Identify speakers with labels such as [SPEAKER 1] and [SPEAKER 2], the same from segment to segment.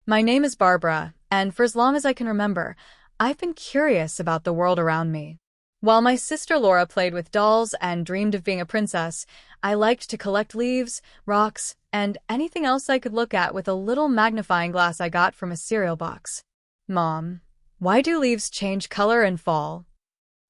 [SPEAKER 1] My name is Barbara, and for as long as I can remember, I've been curious about the world around me. While my sister Laura played with dolls and dreamed of being a princess, I liked to collect leaves, rocks, and anything else I could look at with a little magnifying glass I got from a cereal box. Mom, why do leaves change color in fall?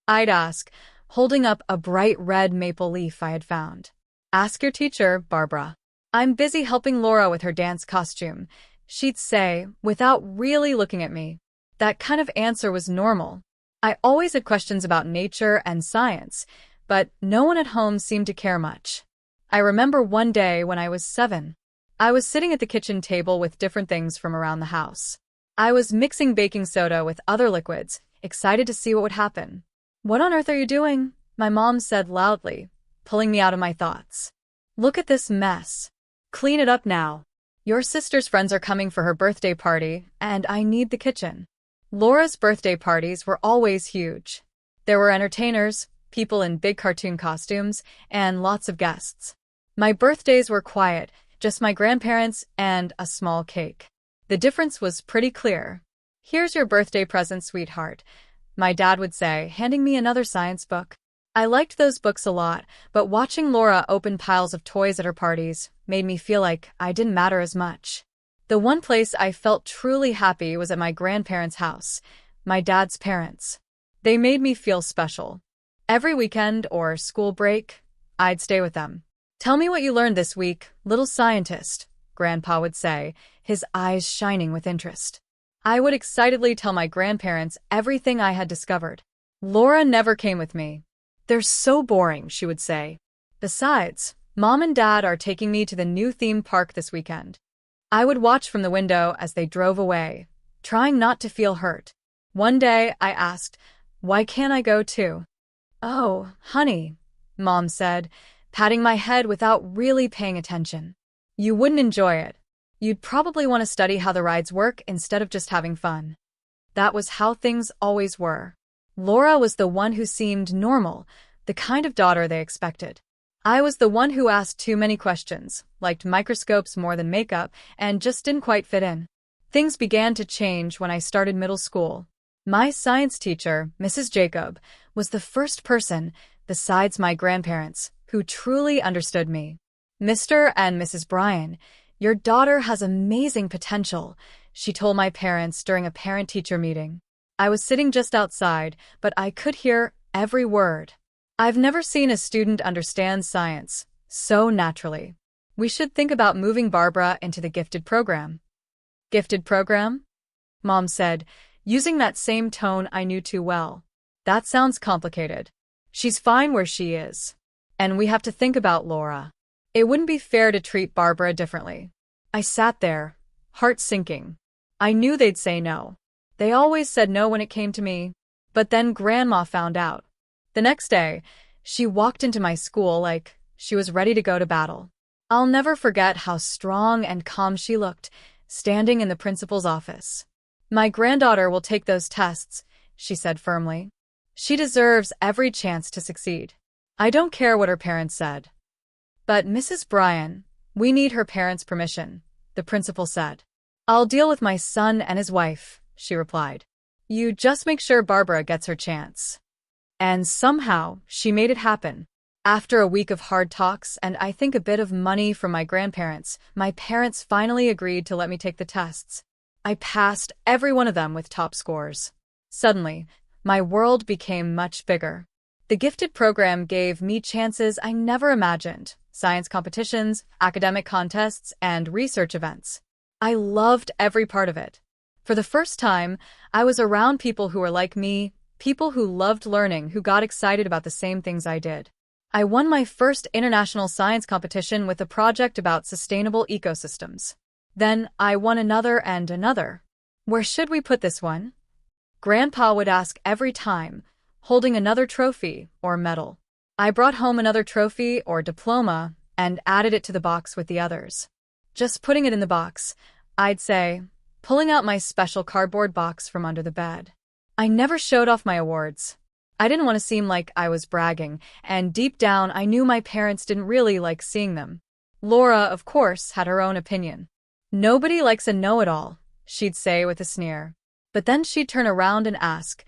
[SPEAKER 1] I'd ask, holding up a bright red maple leaf I had found. Ask your teacher, Barbara. I'm busy helping Laura with her dance costume, she'd say, without really looking at me. That kind of answer was normal. I always had questions about nature and science, but no one at home seemed to care much. I remember one day when I was 7. I was sitting at the kitchen table with different things from around the house. I was mixing baking soda with other liquids, excited to see what would happen. "What on earth are you doing?" my mom said loudly, pulling me out of my thoughts. "Look at this mess. Clean it up now. Your sister's friends are coming for her birthday party, and I need the kitchen." Laura's birthday parties were always huge. There were entertainers, people in big cartoon costumes, and lots of guests. My birthdays were quiet, just my grandparents and a small cake. The difference was pretty clear. "Here's your birthday present, sweetheart," my dad would say, handing me another science book. I liked those books a lot, but watching Laura open piles of toys at her parties made me feel like I didn't matter as much. The one place I felt truly happy was at my grandparents' house, my dad's parents. They made me feel special. Every weekend or school break, I'd stay with them. "Tell me what you learned this week, little scientist," Grandpa would say, his eyes shining with interest. I would excitedly tell my grandparents everything I had discovered. Laura never came with me. "They're so boring," she would say. "Besides, Mom and Dad are taking me to the new theme park this weekend." I would watch from the window as they drove away, trying not to feel hurt. One day, I asked, "Why can't I go too?" "Oh, honey," Mom said, patting my head without really paying attention. "You wouldn't enjoy it. You'd probably want to study how the rides work instead of just having fun." That was how things always were. Laura was the one who seemed normal, the kind of daughter they expected. I was the one who asked too many questions, liked microscopes more than makeup, and just didn't quite fit in. Things began to change when I started middle school. My science teacher, Mrs. Jacob, was the first person, besides my grandparents, who truly understood me. "Mr. and Mrs. Bryan, your daughter has amazing potential," she told my parents during a parent-teacher meeting. I was sitting just outside, but I could hear every word. "I've never seen a student understand science so naturally. We should think about moving Barbara into the gifted program." "Gifted program?" Mom said, using that same tone I knew too well. "That sounds complicated. She's fine where she is. And we have to think about Laura. It wouldn't be fair to treat Barbara differently." I sat there, heart sinking. I knew they'd say no. They always said no when it came to me. But then Grandma found out. The next day, she walked into my school like she was ready to go to battle. I'll never forget how strong and calm she looked, standing in the principal's office. "My granddaughter will take those tests," she said firmly. "She deserves every chance to succeed. I don't care what her parents said." "But Mrs. Bryan, we need her parents' permission," the principal said. "I'll deal with my son and his wife," she replied. "You just make sure Barbara gets her chance." And somehow, she made it happen. After a week of hard talks and I think a bit of money from my grandparents, my parents finally agreed to let me take the tests. I passed every one of them with top scores. Suddenly, my world became much bigger. The gifted program gave me chances I never imagined: science competitions, academic contests, and research events. I loved every part of it. For the first time, I was around people who were like me, people who loved learning, who got excited about the same things I did. I won my first international science competition with a project about sustainable ecosystems. Then I won another and another. "Where should we put this one?" Grandpa would ask every time, holding another trophy or medal. I brought home another trophy or diploma and added it to the box with the others. "Just putting it in the box," I'd say, pulling out my special cardboard box from under the bed. I never showed off my awards. I didn't want to seem like I was bragging, and deep down I knew my parents didn't really like seeing them. Laura, of course, had her own opinion. "Nobody likes a know-it-all," she'd say with a sneer. But then she'd turn around and ask,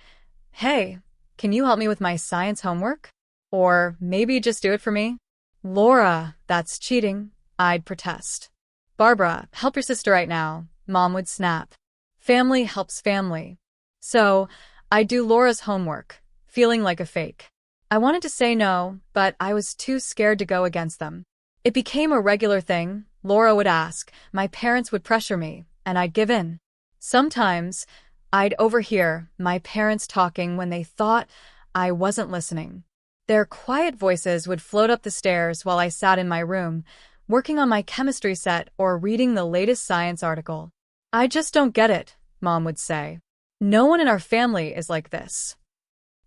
[SPEAKER 1] "Hey, can you help me with my science homework? Or maybe just do it for me?" "Laura, that's cheating," I'd protest. "Barbara, help your sister right now," Mom would snap. Family helps family. So, I'd do Laura's homework, feeling like a fake. I wanted to say no, but I was too scared to go against them. It became a regular thing. Laura would ask, my parents would pressure me, and I'd give in. Sometimes, I'd overhear my parents talking when they thought I wasn't listening. Their quiet voices would float up the stairs while I sat in my room, working on my chemistry set or reading the latest science article. "I just don't get it," Mom would say. "No one in our family is like this."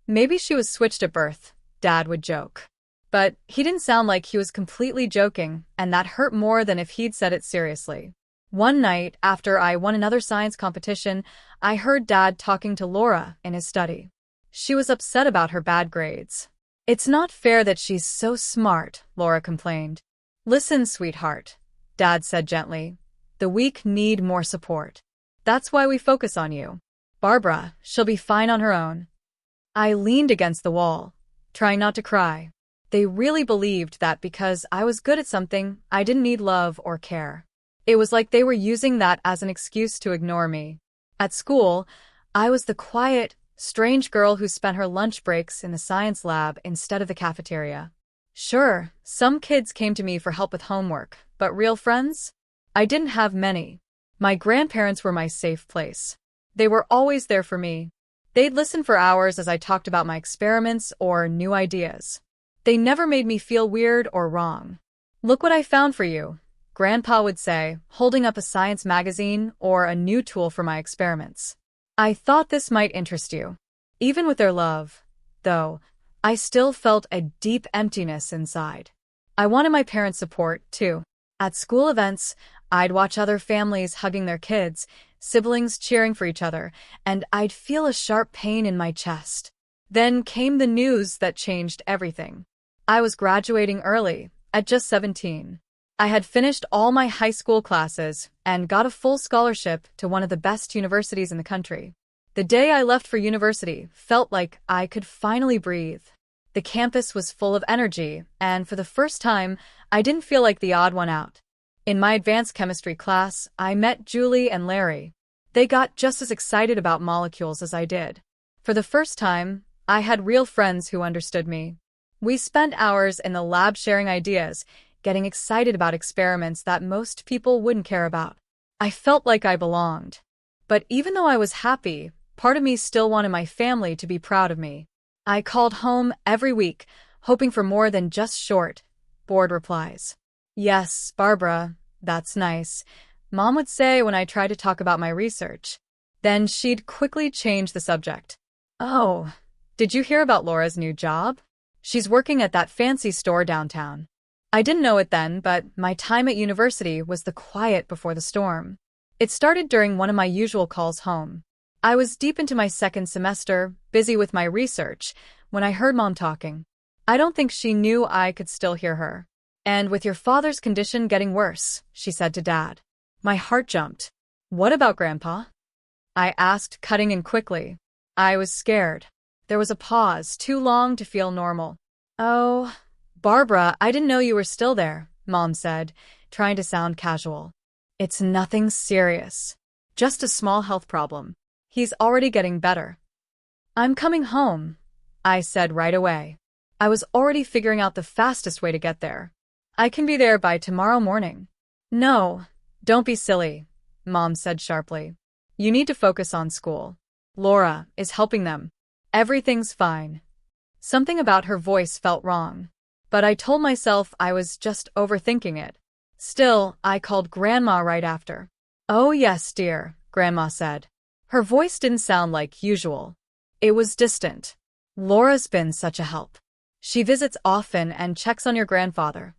[SPEAKER 1] "Maybe she was switched at birth," Dad would joke. But he didn't sound like he was completely joking, and that hurt more than if he'd said it seriously. One night, after I won another science competition, I heard Dad talking to Laura in his study. She was upset about her bad grades. "It's not fair that she's so smart," Laura complained. "Listen, sweetheart," Dad said gently. "The weak need more support. That's why we focus on you. Barbara, she'll be fine on her own." I leaned against the wall, trying not to cry. They really believed that because I was good at something, I didn't need love or care. It was like they were using that as an excuse to ignore me. At school, I was the quiet, strange girl who spent her lunch breaks in the science lab instead of the cafeteria. Sure, some kids came to me for help with homework, but real friends? I didn't have many. My grandparents were my safe place. They were always there for me. They'd listen for hours as I talked about my experiments or new ideas. They never made me feel weird or wrong. "Look what I found for you," Grandpa would say, holding up a science magazine or a new tool for my experiments. "I thought this might interest you." Even with their love, though, I still felt a deep emptiness inside. I wanted my parents' support, too. At school events, I'd watch other families hugging their kids, siblings cheering for each other, and I'd feel a sharp pain in my chest. Then came the news that changed everything. I was graduating early, at just 17. I had finished all my high school classes and got a full scholarship to one of the best universities in the country. The day I left for university felt like I could finally breathe. The campus was full of energy, and for the first time, I didn't feel like the odd one out. In my advanced chemistry class, I met Julie and Larry. They got just as excited about molecules as I did. For the first time, I had real friends who understood me. We spent hours in the lab sharing ideas, getting excited about experiments that most people wouldn't care about. I felt like I belonged. But even though I was happy, part of me still wanted my family to be proud of me. I called home every week, hoping for more than just short, bored replies. "Yes, Barbara, that's nice," Mom would say when I tried to talk about my research. Then she'd quickly change the subject. "Oh, did you hear about Laura's new job? She's working at that fancy store downtown." I didn't know it then, but my time at university was the quiet before the storm. It started during one of my usual calls home. I was deep into my second semester, busy with my research, when I heard Mom talking. I don't think she knew I could still hear her. "And with your father's condition getting worse," she said to Dad. My heart jumped. "What about Grandpa?" I asked, cutting in quickly. I was scared. There was a pause, too long to feel normal. "Oh, Barbara, I didn't know you were still there," Mom said, trying to sound casual. "It's nothing serious. Just a small health problem. He's already getting better." "I'm coming home," I said right away. I was already figuring out the fastest way to get there. "I can be there by tomorrow morning." "No, don't be silly," Mom said sharply. "You need to focus on school. Laura is helping them. Everything's fine." Something about her voice felt wrong, but I told myself I was just overthinking it. Still, I called Grandma right after. "Oh yes, dear," Grandma said. Her voice didn't sound like usual. It was distant. "Laura's been such a help. She visits often and checks on your grandfather."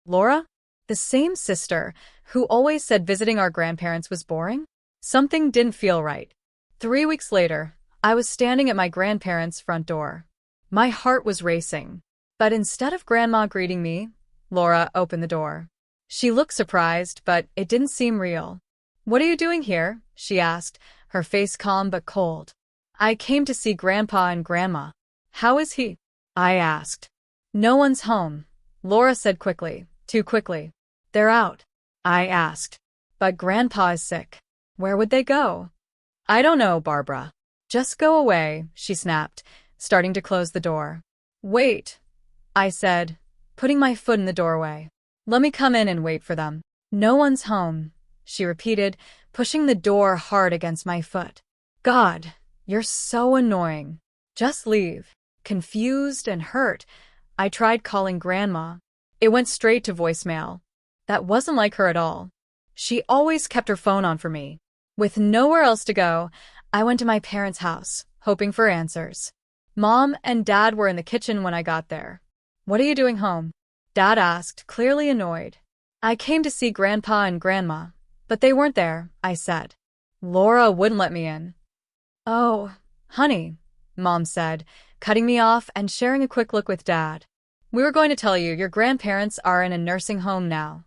[SPEAKER 1] Laura? The same sister who always said visiting our grandparents was boring? Something didn't feel right. 3 weeks later, I was standing at my grandparents' front door. My heart was racing. But instead of Grandma greeting me, Laura opened the door. She looked surprised, but it didn't seem real. "What are you doing here?" she asked, her face calm but cold. I came to see Grandpa and Grandma. How is he? I asked. No one's home, Laura said quickly, too quickly. They're out. I asked. But Grandpa is sick. Where would they go? I don't know, Barbara. Just go away, she snapped, starting to close the door. Wait, I said, putting my foot in the doorway. Let me come in and wait for them. No one's home, she repeated, pushing the door hard against my foot. God, you're so annoying. Just leave. Confused and hurt, I tried calling Grandma. It went straight to voicemail. That wasn't like her at all. She always kept her phone on for me. With nowhere else to go, I went to my parents' house, hoping for answers. Mom and Dad were in the kitchen when I got there. What are you doing home? Dad asked, clearly annoyed. I came to see Grandpa and Grandma, but they weren't there, I said. Laura wouldn't let me in. Oh, honey, Mom said, cutting me off and sharing a quick look with Dad. We were going to tell you your grandparents are in a nursing home now.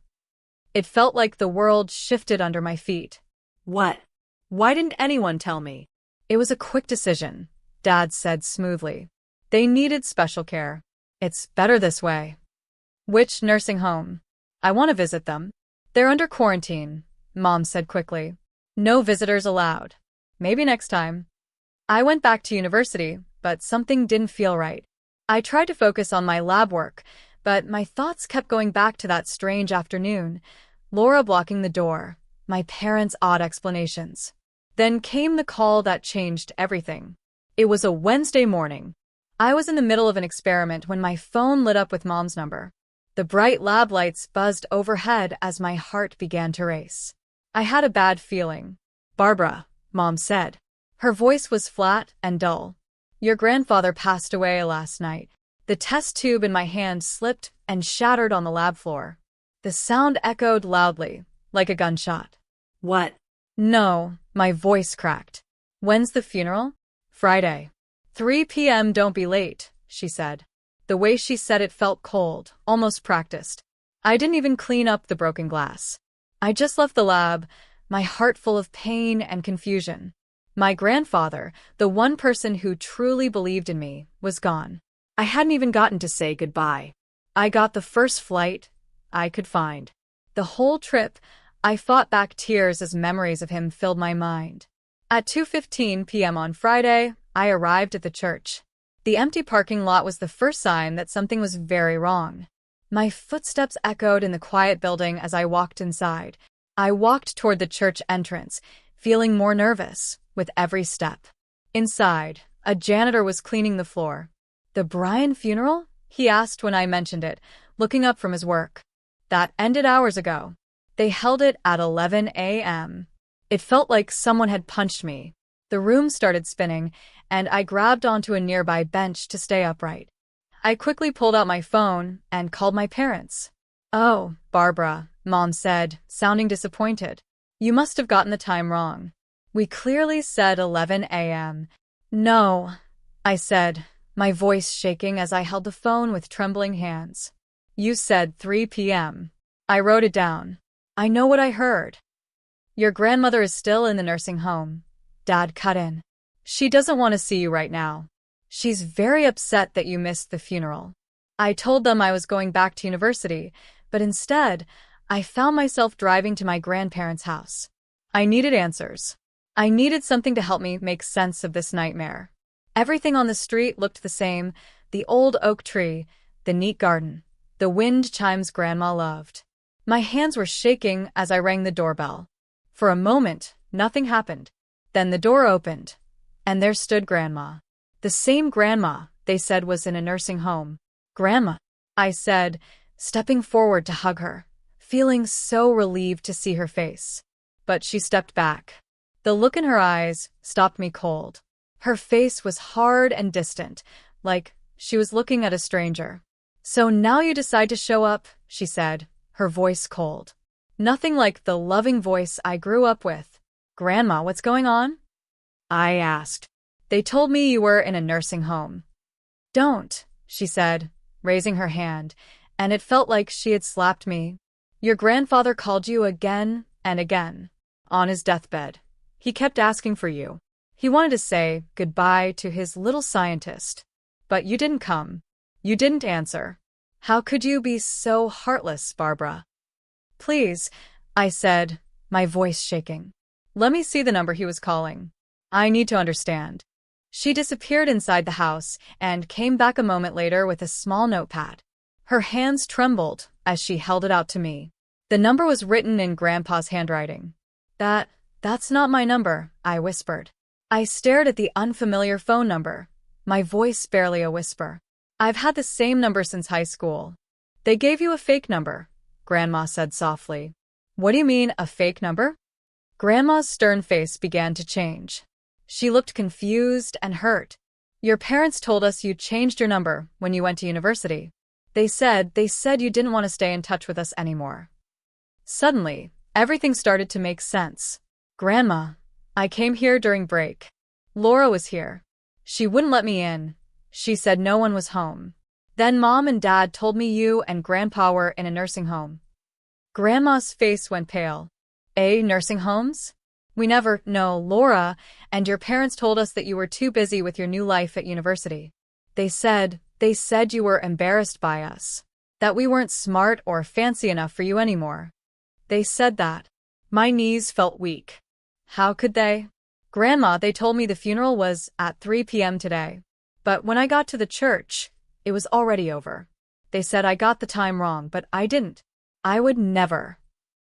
[SPEAKER 1] It felt like the world shifted under my feet. What? Why didn't anyone tell me? It was a quick decision, Dad said smoothly. They needed special care. It's better this way. Which nursing home? I want to visit them. They're under quarantine, Mom said quickly. No visitors allowed. Maybe next time. I went back to university, but something didn't feel right. I tried to focus on my lab work, but my thoughts kept going back to that strange afternoon, Laura blocking the door, my parents' odd explanations. Then came the call that changed everything. It was a Wednesday morning. I was in the middle of an experiment when my phone lit up with Mom's number. The bright lab lights buzzed overhead as my heart began to race. I had a bad feeling. Barbara, Mom said. Her voice was flat and dull. Your grandfather passed away last night. The test tube in my hand slipped and shattered on the lab floor. The sound echoed loudly, like a gunshot. What? No, my voice cracked. When's the funeral? Friday. 3 p.m. Don't be late, she said. The way she said it felt cold, almost practiced. I didn't even clean up the broken glass. I just left the lab, my heart full of pain and confusion. My grandfather, the one person who truly believed in me, was gone. I hadn't even gotten to say goodbye. I got the first flight I could find. The whole trip, I fought back tears as memories of him filled my mind. At 2:15 p.m. on Friday, I arrived at the church. The empty parking lot was the first sign that something was very wrong. My footsteps echoed in the quiet building as I walked inside. I walked toward the church entrance, feeling more nervous with every step. Inside, a janitor was cleaning the floor. The Brian funeral? He asked when I mentioned it, looking up from his work. That ended hours ago. They held it at 11 a.m. It felt like someone had punched me. The room started spinning, and I grabbed onto a nearby bench to stay upright. I quickly pulled out my phone and called my parents. Oh, Barbara, Mom said, sounding disappointed. You must have gotten the time wrong. We clearly said 11 a.m. No, I said, my voice shaking as I held the phone with trembling hands. You said 3 p.m. I wrote it down. I know what I heard. Your grandmother is still in the nursing home. Dad cut in. She doesn't want to see you right now. She's very upset that you missed the funeral. I told them I was going back to university, but instead, I found myself driving to my grandparents' house. I needed answers. I needed something to help me make sense of this nightmare. Everything on the street looked the same, the old oak tree, the neat garden, the wind chimes Grandma loved. My hands were shaking as I rang the doorbell. For a moment, nothing happened. Then the door opened, and there stood Grandma. The same Grandma they said was in a nursing home. Grandma, I said, stepping forward to hug her, feeling so relieved to see her face. But she stepped back. The look in her eyes stopped me cold. Her face was hard and distant, like she was looking at a stranger. So now you decide to show up, she said, her voice cold. Nothing like the loving voice I grew up with. Grandma, what's going on? I asked. They told me you were in a nursing home. Don't, she said, raising her hand, and it felt like she had slapped me. Your grandfather called you again and again. On his deathbed. He kept asking for you. He wanted to say goodbye to his little scientist. But you didn't come. You didn't answer. How could you be so heartless, Barbara? Please, I said, my voice shaking. Let me see the number he was calling. I need to understand. She disappeared inside the house and came back a moment later with a small notepad. Her hands trembled as she held it out to me. The number was written in Grandpa's handwriting. That's not my number, I whispered. I stared at the unfamiliar phone number, my voice barely a whisper. I've had the same number since high school. They gave you a fake number, Grandma said softly. What do you mean, a fake number? Grandma's stern face began to change. She looked confused and hurt. Your parents told us you changed your number when you went to university. They said you didn't want to stay in touch with us anymore. Suddenly, everything started to make sense. Grandma, I came here during break. Laura was here. She wouldn't let me in. She said no one was home. Then Mom and Dad told me you and Grandpa were in a nursing home. Grandma's face went pale. Nursing homes? We never, no, Laura, and your parents told us that you were too busy with your new life at university. They said you were embarrassed by us. That we weren't smart or fancy enough for you anymore. They said that. My knees felt weak. How could they? Grandma, they told me the funeral was at 3 p.m. today. But when I got to the church, it was already over. They said I got the time wrong, but I didn't. I would never.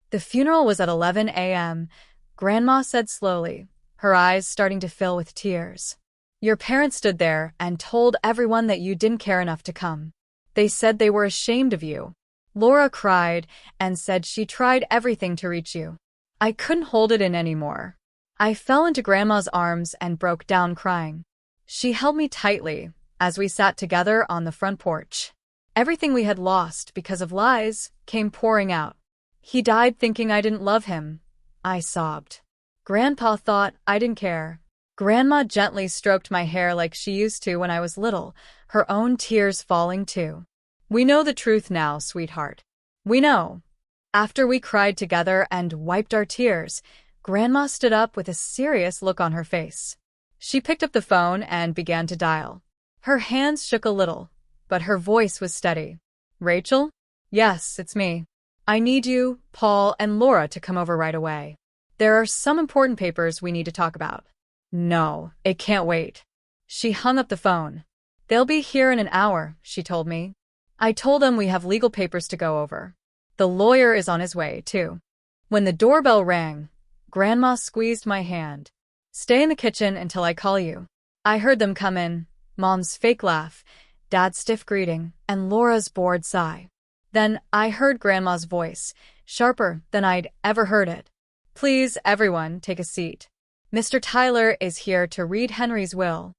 [SPEAKER 1] The funeral was at 11 a.m., Grandma said slowly, her eyes starting to fill with tears. Your parents stood there and told everyone that you didn't care enough to come. They said they were ashamed of you. Laura cried and said she tried everything to reach you. I couldn't hold it in anymore. I fell into Grandma's arms and broke down crying. She held me tightly as we sat together on the front porch. Everything we had lost because of lies came pouring out. He died thinking I didn't love him, I sobbed. Grandpa thought I didn't care. Grandma gently stroked my hair like she used to when I was little, her own tears falling too. We know the truth now, sweetheart. We know. After we cried together and wiped our tears, Grandma stood up with a serious look on her face. She picked up the phone and began to dial. Her hands shook a little, but her voice was steady. Rachel? Yes, it's me. I need you, Paul, and Laura to come over right away. There are some important papers we need to talk about. No, it can't wait. She hung up the phone. They'll be here in an hour, she told me. I told them we have legal papers to go over. The lawyer is on his way, too. When the doorbell rang, Grandma squeezed my hand. Stay in the kitchen until I call you. I heard them come in, Mom's fake laugh, Dad's stiff greeting, and Laura's bored sigh. Then I heard Grandma's voice, sharper than I'd ever heard it. Please, everyone, take a seat. Mr. Tyler is here to read Henry's will.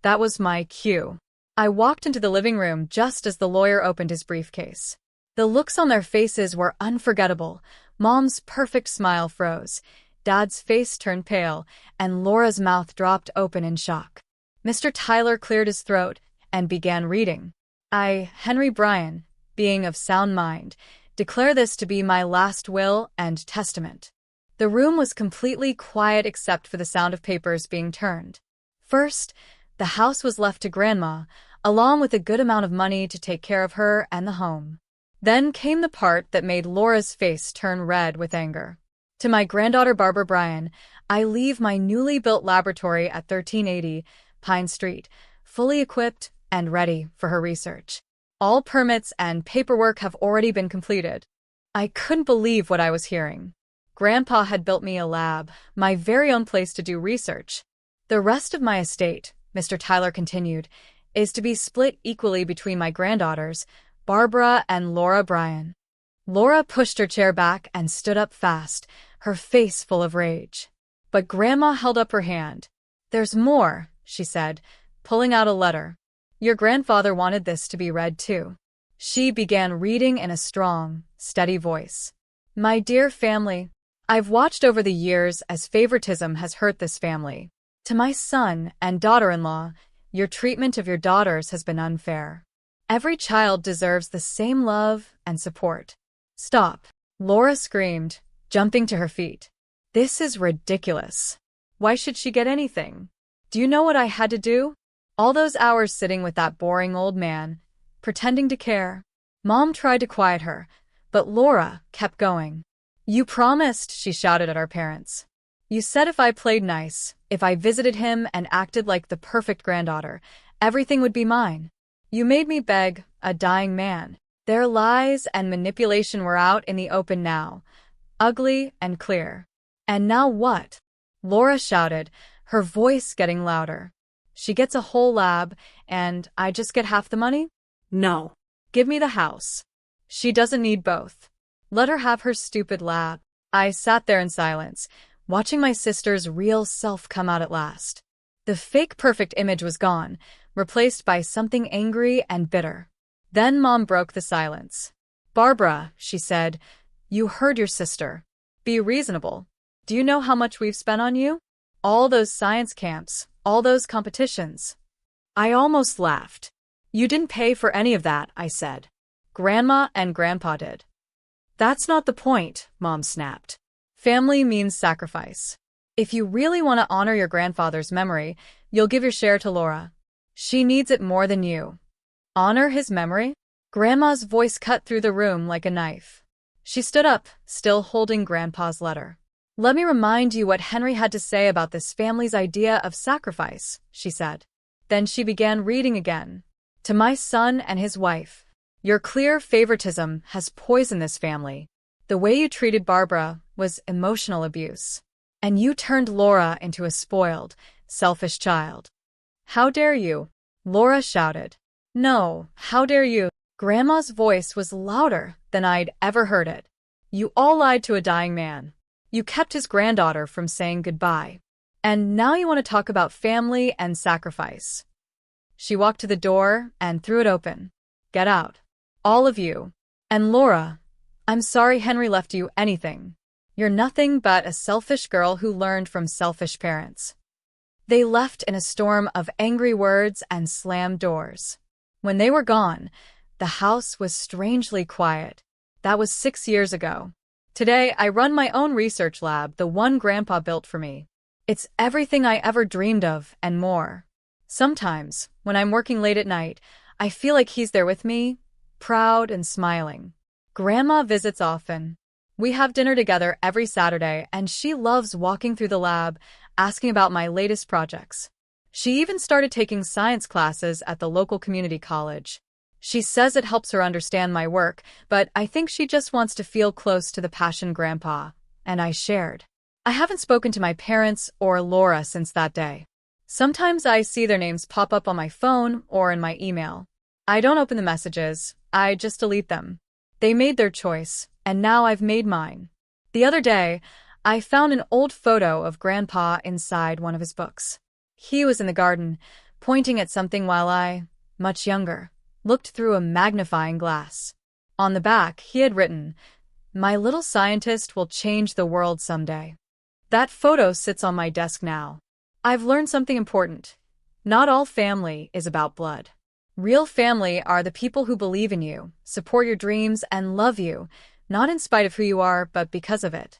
[SPEAKER 1] That was my cue. I walked into the living room just as the lawyer opened his briefcase. The looks on their faces were unforgettable. Mom's perfect smile froze. Dad's face turned pale, and Laura's mouth dropped open in shock. Mr. Tyler cleared his throat and began reading. I, Henry Bryan, being of sound mind, declare this to be my last will and testament. The room was completely quiet except for the sound of papers being turned. First, the house was left to Grandma, along with a good amount of money to take care of her and the home. Then came the part that made Laura's face turn red with anger. To my granddaughter Barbara Bryan, I leave my newly built laboratory at 1380 Pine Street, fully equipped and ready for her research. All permits and paperwork have already been completed. I couldn't believe what I was hearing. Grandpa had built me a lab, my very own place to do research. The rest of my estate, Mr. Tyler continued, is to be split equally between my granddaughters, Barbara and Laura Bryan. Laura pushed her chair back and stood up fast, her face full of rage. But Grandma held up her hand. There's more, she said, pulling out a letter. Your grandfather wanted this to be read too. She began reading in a strong, steady voice. My dear family, I've watched over the years as favoritism has hurt this family. To my son and daughter-in-law, your treatment of your daughters has been unfair. Every child deserves the same love and support. Stop, Laura screamed, jumping to her feet. This is ridiculous. Why should she get anything? Do you know what I had to do? All those hours sitting with that boring old man, pretending to care. Mom tried to quiet her, but Laura kept going. You promised, she shouted at our parents. You said if I played nice, if I visited him and acted like the perfect granddaughter, everything would be mine. You made me beg, a dying man. Their lies and manipulation were out in the open now, ugly and clear. And now what? Laura shouted, her voice getting louder. She gets a whole lab, and I just get half the money?
[SPEAKER 2] No.
[SPEAKER 1] Give me the house. She doesn't need both. Let her have her stupid lab. I sat there in silence, watching my sister's real self come out at last. The fake perfect image was gone, replaced by something angry and bitter. Then Mom broke the silence. Barbara, she said, you heard your sister. Be reasonable. Do you know how much we've spent on you? All those science camps, all those competitions. I almost laughed. You didn't pay for any of that, I said. Grandma and Grandpa did. That's not the point, Mom snapped. Family means sacrifice. If you really want to honor your grandfather's memory, you'll give your share to Laura. She needs it more than you. Honor his memory? Grandma's voice cut through the room like a knife. She stood up, still holding Grandpa's letter. Let me remind you what Henry had to say about this family's idea of sacrifice, she said. Then she began reading again. To my son and his wife. Your clear favoritism has poisoned this family. The way you treated Barbara was emotional abuse. And you turned Laura into a spoiled, selfish child. How dare you? Laura shouted. No, how dare you? Grandma's voice was louder than I'd ever heard it. You all lied to a dying man. You kept his granddaughter from saying goodbye. And now you want to talk about family and sacrifice. She walked to the door and threw it open. Get out. All of you. And Laura, I'm sorry Henry left you anything. You're nothing but a selfish girl who learned from selfish parents. They left in a storm of angry words and slammed doors. When they were gone, the house was strangely quiet. That was 6 years ago. Today, I run my own research lab, the one Grandpa built for me. It's everything I ever dreamed of and more. Sometimes, when I'm working late at night, I feel like he's there with me, proud and smiling. Grandma visits often. We have dinner together every Saturday, and she loves walking through the lab, asking about my latest projects. She even started taking science classes at the local community college. She says it helps her understand my work, but I think she just wants to feel close to the passion Grandpa and I shared. I haven't spoken to my parents or Laura since that day. Sometimes I see their names pop up on my phone or in my email. I don't open the messages, I just delete them. They made their choice, and now I've made mine. The other day, I found an old photo of Grandpa inside one of his books. He was in the garden, pointing at something while I, much younger, looked through a magnifying glass. On the back, he had written, "My little scientist will change the world someday." That photo sits on my desk now. I've learned something important. Not all family is about blood. Real family are the people who believe in you, support your dreams, and love you, not in spite of who you are, but because of it.